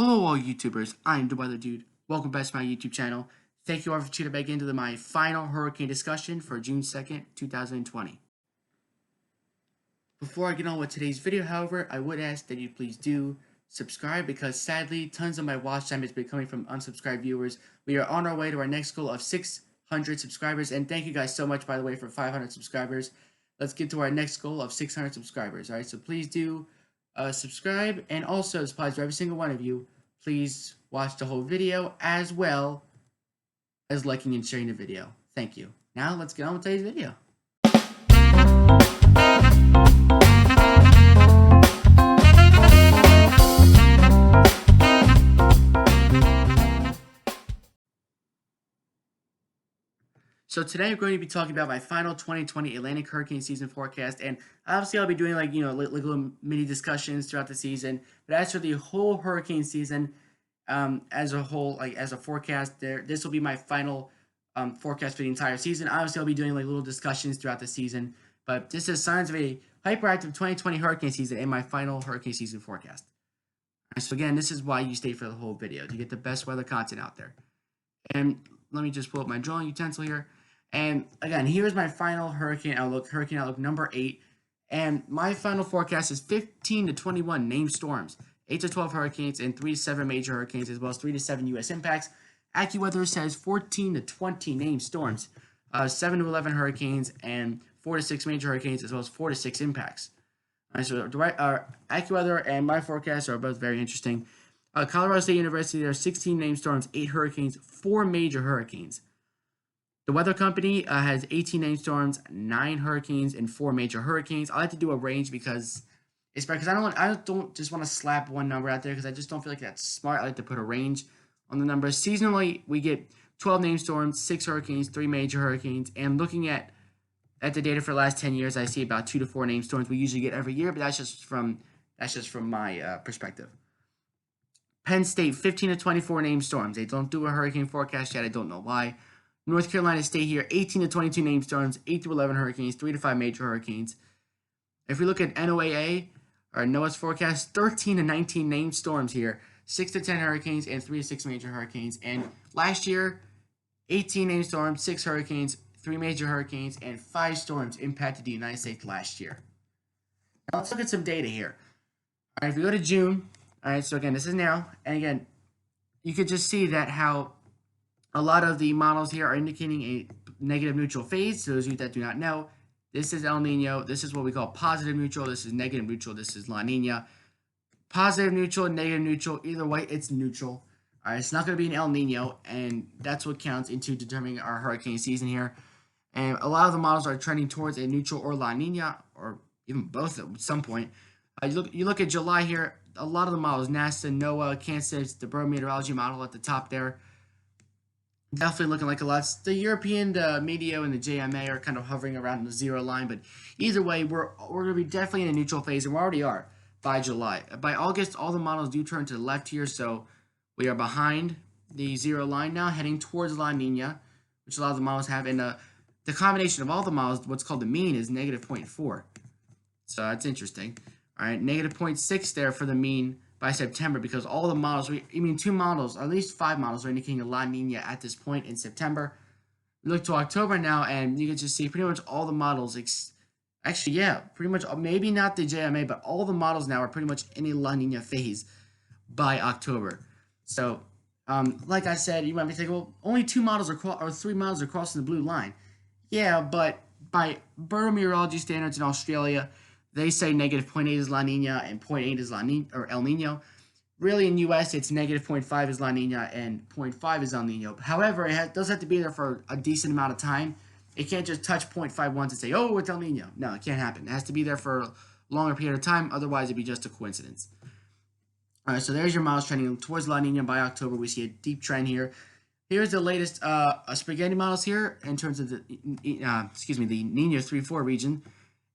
Hello all YouTubers, I'm the Weather Dude. Welcome back to my YouTube channel. Thank you all for tuning back into my final hurricane discussion for June 2nd, 2020. Before I get on with today's video, however, I would ask that you please do subscribe because sadly, tons of my watch time has been coming from unsubscribed viewers. We are on our way to our next goal of 600 subscribers, and thank you guys so much, by the way, for 500 subscribers. Let's get to our next goal of 600 subscribers, alright? So please do subscribe, and also, this applies to every single one of you, please watch the whole video as well as liking and sharing the video. Thank you. Now let's get on with today's video. So today I'm going to be talking about my final 2020 Atlantic hurricane season forecast, and obviously I'll be doing little mini discussions throughout the season. But as for the whole hurricane season, as a whole, as a forecast, this will be my final forecast for the entire season. Obviously I'll be doing little discussions throughout the season, but this is signs of a hyperactive 2020 hurricane season and my final hurricane season forecast. Right, so again, this is why you stay for the whole video, to get the best weather content out there. And let me just pull up my drawing utensil here. And again, here's my final hurricane outlook number 8. And my final forecast is 15 to 21 named storms, 8 to 12 hurricanes, and 3 to 7 major hurricanes, as well as 3 to 7 U.S. impacts. AccuWeather says 14 to 20 named storms, 7 to 11 hurricanes, and 4 to 6 major hurricanes, as well as 4 to 6 impacts. All right, so AccuWeather and my forecasts are both very interesting. Colorado State University, there are 16 named storms, 8 hurricanes, 4 major hurricanes. The Weather Company has 18 named storms, 9 hurricanes, and 4 major hurricanes. I like to do a range because it's better, because I don't just want to slap one number out there because I just don't feel like that's smart. I like to put a range on the numbers. Seasonally, we get 12 named storms, 6 hurricanes, 3 major hurricanes, and looking at the data for the last 10 years, I see about 2 to 4 named storms we usually get every year, but that's just from my perspective. Penn State, 15 to 24 named storms. They don't do a hurricane forecast yet. I don't know why. North Carolina State here, 18 to 22 named storms, 8 to 11 hurricanes, 3 to 5 major hurricanes. If we look at NOAA, or NOAA's forecast, 13 to 19 named storms here, 6 to 10 hurricanes, and 3 to 6 major hurricanes. And last year, 18 named storms, 6 hurricanes, 3 major hurricanes, and 5 storms impacted the United States last year. Now let's look at some data here. All right, if we go to June, all right, so again, this is now, and again, you could just see that how a lot of the models here are indicating a negative neutral phase. So those of you that do not know, this is El Nino. This is what we call positive neutral. This is negative neutral. This is La Nina. Positive neutral, negative neutral. Either way, it's neutral. All right, it's not going to be an El Nino, and that's what counts into determining our hurricane season here. And a lot of the models are trending towards a neutral or La Nina, or even both at some point. You look at July here. A lot of the models, NASA, NOAA, Kansas, the Bureau of Meteorology model at the top there, definitely looking like a lot. The European, the METEO, and the JMA are kind of hovering around the zero line, but either way, we're going to be definitely in a neutral phase, and we already are by July. By August, all the models do turn to the left here, so we are behind the zero line now, heading towards La Nina, which a lot of the models have, and the combination of all the models, what's called the mean, is negative 0.4. So that's interesting. All right, negative 0.6 there for the mean by September, because all the models, 2 models, or at least 5 models, are indicating a La Nina at this point in September. We look to October now, and you can just see pretty much all the models, actually, yeah, pretty much, maybe not the JMA, but all the models now are pretty much in a La Nina phase by October. So, like I said, you might be thinking, well, only 2 models or 3 models are crossing the blue line. Yeah, but by Bureau of Meteorology standards in Australia, they say negative 0.8 is La Nina and 0.8 is La Nina, or El Nino. Really, in U.S., it's negative 0.5 is La Nina and 0.5 is El Nino. However, it does have to be there for a decent amount of time. It can't just touch 0.5 once and say, oh, it's El Nino. No, it can't happen. It has to be there for a longer period of time. Otherwise, it'd be just a coincidence. All right, so there's your models trending towards La Nina by October. We see a deep trend here. Here's the latest spaghetti models here in terms of the Nina 3-4 region.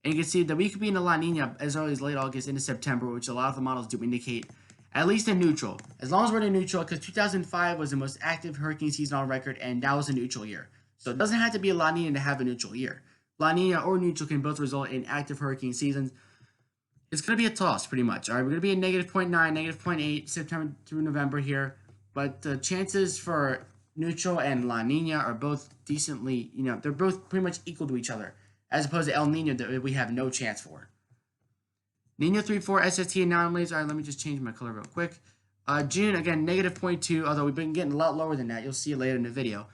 And you can see that we could be in a La Nina as early as late August into September, which a lot of the models do indicate at least a neutral. As long as we're in a neutral, because 2005 was the most active hurricane season on record, and that was a neutral year. So it doesn't have to be a La Nina to have a neutral year. La Nina or neutral can both result in active hurricane seasons. it's going to be a toss pretty much. All right, we're going to be at negative 0.9, negative 0.8 September through November here, but the chances for neutral and La Nina are both decently, they're both pretty much equal to each other, as opposed to El Nino that we have no chance for. Nino 3-4 SST anomalies. All right, let me just change my color real quick. June, again, negative 0.2, although we've been getting a lot lower than that. You'll see it later in the video.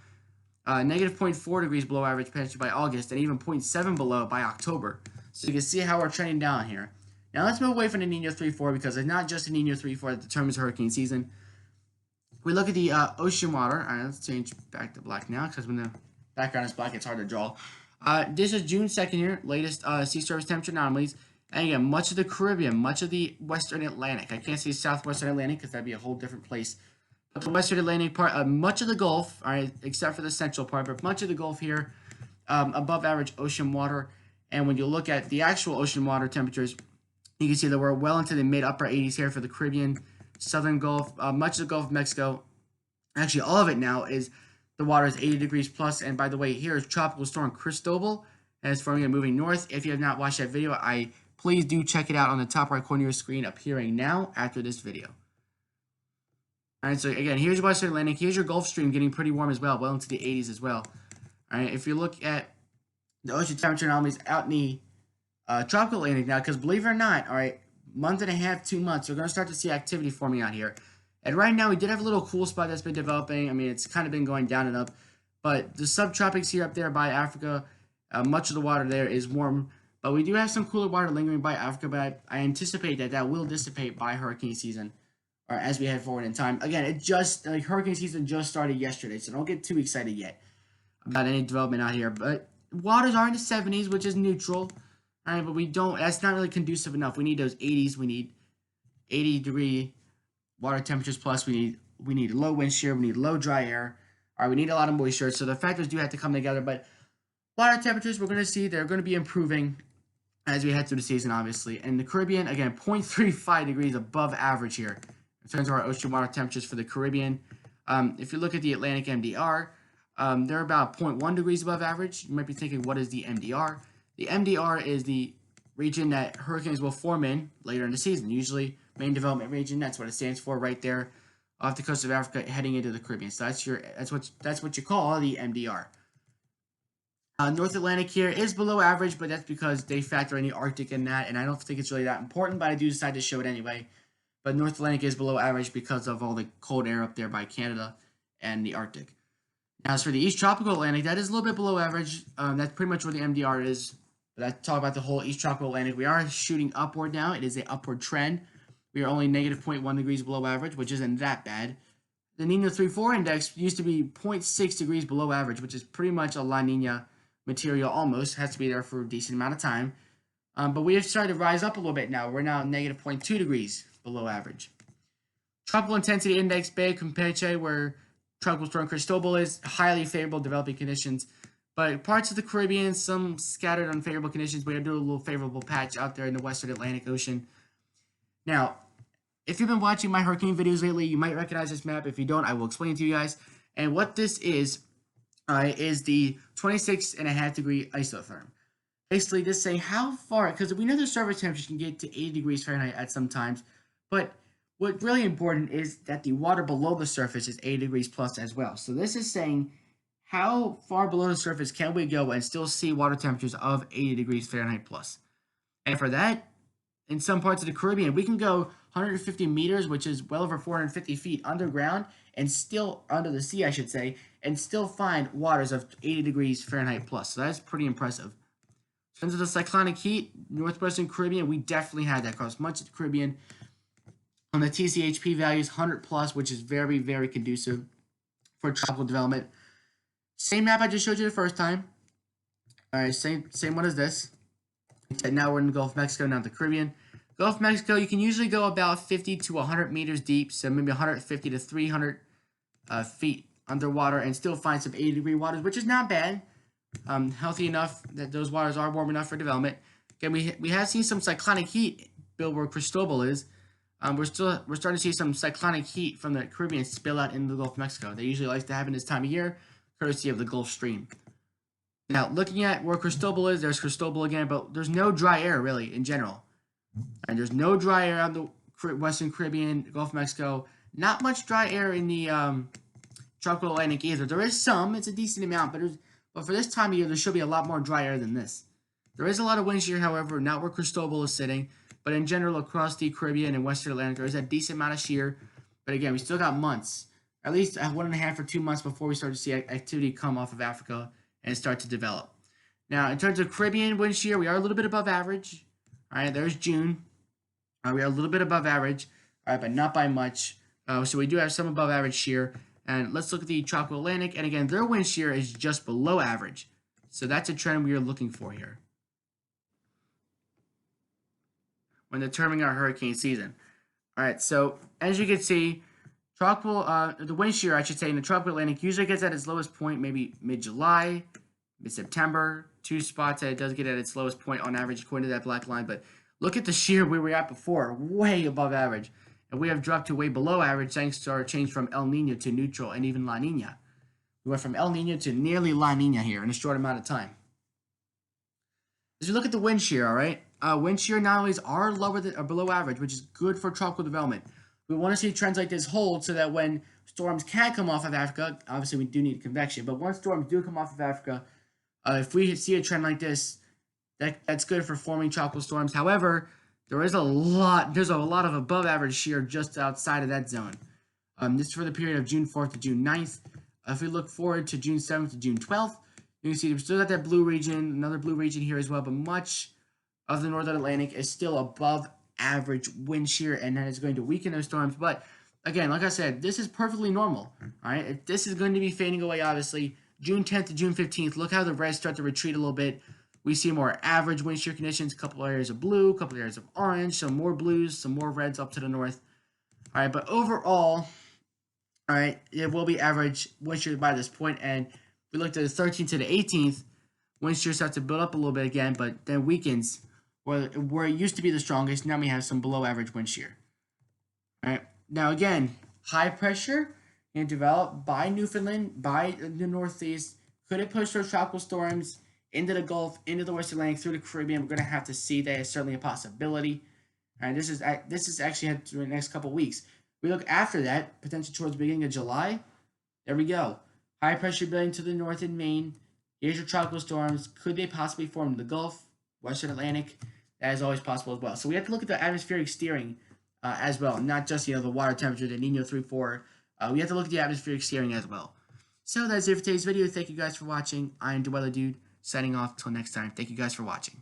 Negative 0.4 degrees below average temperature by August, and even 0.7 below by October. So you can see how we're trending down here. Now let's move away from the Nino 3-4 because it's not just the Nino 3-4 that determines hurricane season. We look at the ocean water. All right, let's change back to black now because when the background is black, it's hard to draw. This is June 2nd here, latest sea surface temperature anomalies. And again, much of the Caribbean, much of the Western Atlantic. I can't say Southwestern Atlantic because that'd be a whole different place. But the Western Atlantic part, much of the Gulf, all right, except for the central part, but much of the Gulf here, above average ocean water. And when you look at the actual ocean water temperatures, you can see that we're well into the mid-upper 80s here for the Caribbean, Southern Gulf, much of the Gulf of Mexico. Actually, all of it now is the water is 80 degrees plus. And by the way, here is Tropical Storm Cristobal, and it's forming and moving north. If you have not watched that video, please do check it out on the top right corner of your screen, appearing now after this video. All right, so again, here's Western Atlantic. Here's your Gulf Stream getting pretty warm as well into the 80s as well. All right, if you look at the ocean temperature anomalies out in the tropical Atlantic now, because believe it or not, all right, month and a half, 2 months, we're going to start to see activity forming out here. And right now, we did have a little cool spot that's been developing. I mean, it's kind of been going down and up. But the subtropics here up there by Africa, much of the water there is warm. But we do have some cooler water lingering by Africa, but I anticipate that will dissipate by hurricane season, or as we head forward in time. Again, hurricane season just started yesterday, so don't get too excited yet about any development out here. But waters are in the 70s, which is neutral. All right, but that's not really conducive enough. We need those 80s. We need 80-degree water temperatures plus. We need low wind shear. We need low dry air. All right, we need a lot of moisture. So the factors do have to come together. But water temperatures, we're going to see they're going to be improving as we head through the season, obviously. And the Caribbean, again, 0.35 degrees above average here in terms of our ocean water temperatures for the Caribbean. If you look at the Atlantic MDR, they're about 0.1 degrees above average. You might be thinking, what is the MDR? The MDR is the region that hurricanes will form in later in the season. Usually, main development region. That's what it stands for, right there, off the coast of Africa, heading into the Caribbean. So that's what you call the MDR. North Atlantic here is below average, but that's because they factor in the Arctic in that, and I don't think it's really that important, but I do decide to show it anyway. But North Atlantic is below average because of all the cold air up there by Canada and the Arctic. Now, as for the East Tropical Atlantic, that is a little bit below average. That's pretty much where the MDR is. But I talk about the whole East Tropical Atlantic. We are shooting upward now. It is an upward trend. We are only negative 0.1 degrees below average, which isn't that bad. The Nino 3-4 index used to be 0.6 degrees below average, which is pretty much a La Nina material almost. Has to be there for a decent amount of time. But we have started to rise up a little bit now. We're now negative 0.2 degrees below average. Tropical Intensity Index, Bay Campeche, where Tropical Storm Cristobal is, highly favorable developing conditions. But parts of the Caribbean, some scattered unfavorable conditions. We have a little favorable patch out there in the Western Atlantic Ocean. Now, if you've been watching my hurricane videos lately, you might recognize this map. If you don't, I will explain it to you guys. And what this is the 26.5 degree isotherm. Basically, this is saying how far, because we know the surface temperature can get to 80 degrees Fahrenheit at some times, but what's really important is that the water below the surface is 80 degrees plus as well. So this is saying how far below the surface can we go and still see water temperatures of 80 degrees Fahrenheit plus. And for that, in some parts of the Caribbean, we can go 150 meters, which is well over 450 feet underground, and still under the sea, I should say, and still find waters of 80 degrees Fahrenheit plus. So that's pretty impressive. In terms of the cyclonic heat, Northwestern Caribbean, we definitely had that across much of the Caribbean. On the TCHP values, 100 plus, which is very, very conducive for tropical development. Same map I just showed you the first time. All right, same one as this. And now we're in the Gulf of Mexico, now the Caribbean. Gulf of Mexico, you can usually go about 50 to 100 meters deep, so maybe 150 to 300 feet underwater, and still find some 80-degree waters, which is not bad. Healthy enough that those waters are warm enough for development. Again, we have seen some cyclonic heat build where Cristobal is. We're starting to see some cyclonic heat from the Caribbean spill out into the Gulf of Mexico. They usually like to happen this time of year, courtesy of the Gulf Stream. Now, looking at where Cristobal is, there's Cristobal again, but there's no dry air really in general. And there's no dry air on the Western Caribbean, Gulf of Mexico. Not much dry air in the tropical Atlantic either. There is some; it's a decent amount, but for this time of year, there should be a lot more dry air than this. There is a lot of wind shear, however, not where Cristobal is sitting, but in general across the Caribbean and Western Atlantic, there is a decent amount of shear. But again, we still got months, at least 1.5 or 2 months before we start to see activity come off of Africa and start to develop. Now, in terms of Caribbean wind shear, we are a little bit above average. All right, there's June. We are a little bit above average, all right, but not by much. So we do have some above average shear. And let's look at the tropical Atlantic. And again, their wind shear is just below average. So that's a trend we are looking for here when determining our hurricane season. All right, so as you can see, the wind shear, I should say, in the tropical Atlantic usually gets at its lowest point maybe mid-July, mid-September. 2 spots that it does get at its lowest point on average according to that black line. But look at the shear we were at before, way above average. And we have dropped to way below average thanks to our change from El Nino to neutral and even La Nina. We went from El Nino to nearly La Nina here in a short amount of time. As you look at the wind shear, all right, wind shear anomalies are lower than or below average, which is good for tropical development. We want to see trends like this hold so that when storms can come off of Africa, obviously we do need convection, but once storms do come off of Africa, if we see a trend like this, that's good for forming tropical storms. However, there's a lot of above average shear just outside of that zone. This is for the period of June 4th to June 9th. If we look forward to June 7th to June 12th, you can see we've still got that blue region, another blue region here as well, but much of the northern Atlantic is still above average wind shear, and that is going to weaken those storms. But again, like I said, this is perfectly normal. All right, this is going to be fading away, obviously. June 10th to June 15th, look how the reds start to retreat a little bit. We see more average wind shear conditions, a couple areas of blue, a couple areas of orange, some more blues, some more reds up to the north. All right, but overall, all right, it will be average wind shear by this point. And we looked at the 13th to the 18th, wind shear starts to build up a little bit again, but then weakens where it used to be the strongest. Now we have some below average wind shear. All right, now again, high pressure and developed by Newfoundland, by the Northeast. Could it push those tropical storms into the Gulf, into the West Atlantic, through the Caribbean? We're going to have to see. That is certainly a possibility. All right, this is actually headed through the next couple of weeks. We look after that, potentially towards the beginning of July. There we go. High pressure building to the north in Maine. Here's your tropical storms. Could they possibly form in the Gulf, Western Atlantic? That is always possible as well. So we have to look at the atmospheric steering as well, not just the water temperature, the Nino 3-4. We have to look at the atmospheric steering as well. So that's it for today's video. Thank you guys for watching. I am the Weather Dude, signing off. Till next time. Thank you guys for watching.